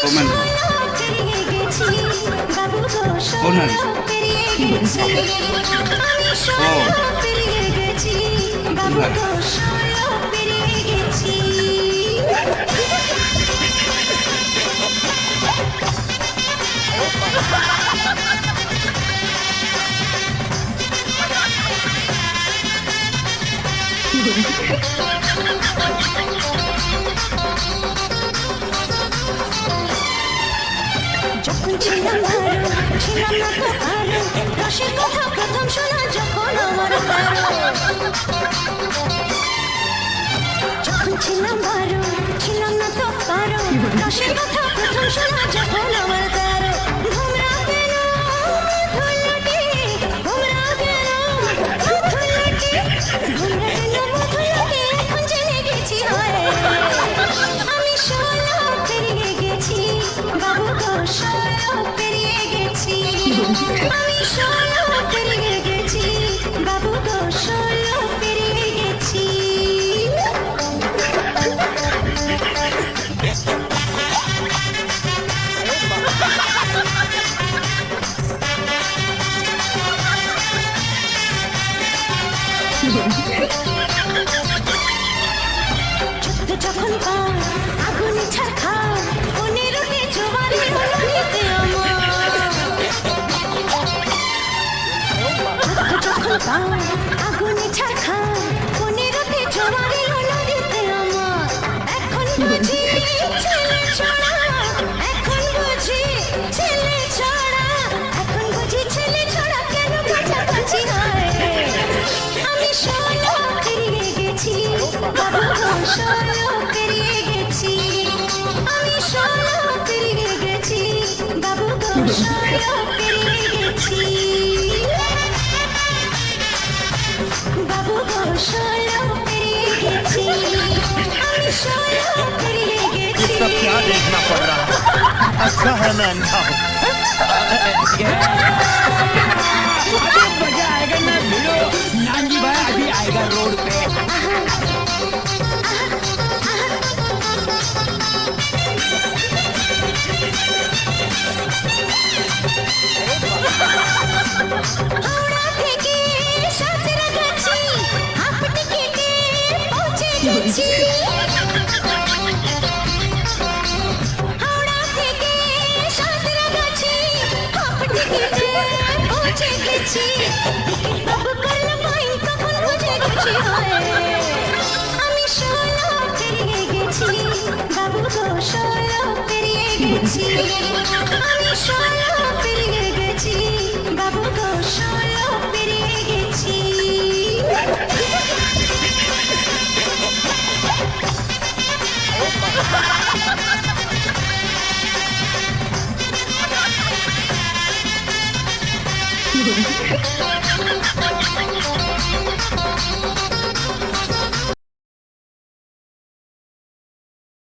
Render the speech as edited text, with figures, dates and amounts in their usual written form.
Comment কোন যখন ছিলাম ভালো ছিলাম না তো ভালো রসের কথা প্রথম শোনা যখন আমার যখন ছিলাম ভালো ছিলাম না তো ভালো রসের কথা প্রথম শোনা যখন আমার তারো ঘুমরা কেন মধুলটি ঘুমরা কেন মধুলটি ঘুমরা কেন মধুলটি এখন জেনে গেছি হয় আমি সোনা পেরিয়ে গেছি বাবু গো সোনা পেরিয়ে গেছি আমি সোনা পেরিয়ে গেছি বাবু গো সোনা পেরিয়ে গেছি যুদ্ধ যখন পার আগুনে ছাড়খা মনের রোদে জোয়ারে নদীতে আমার যুদ্ধ যখন পার আগুনে ছাড়খা মনের রোদে জোয়ারে নদীতে আমার এখন বুঝি ছেলে ছড়া এখন বুঝি ছেলে ছড়া এখন বুঝি ছেলে ছড়া কেন কাছাকাছি হয় আমি সোনা পেরিয়ে গেছি বাবু গো সোনা পেরিয়ে গেছি আমি সোনা পেরিয়ে গেছি বাবু গো সোনা পেরিয়ে গেছি বাবু গো সোনা পেরিয়ে গেছি আমি সোনা পেরিয়ে গেছি ये सब क्या देखना पड़ रहा है? अच्छा है मैं अंधा हूँ। अभी मजा आएगा ना भिड़ो नानजी भाई अभी आएगा रोड पे হাওড়া থেকে সাঁতরাগাছি হাফ টিকেটে পৌঁছে গেছি হাওড়া থেকে সাঁতরাগাছি হাফ টিকেটে পৌঁছে গেছি টিকিট বাবু করলো বই তখন বুঝে গেছি হয় আমি সোনা পেরিয়ে গেছি বাবু গো সোনা পেরিয়ে গেছি আমি সোনা পেরিয়ে গেছি বাবু গো সোনা পেরিয়ে গেছি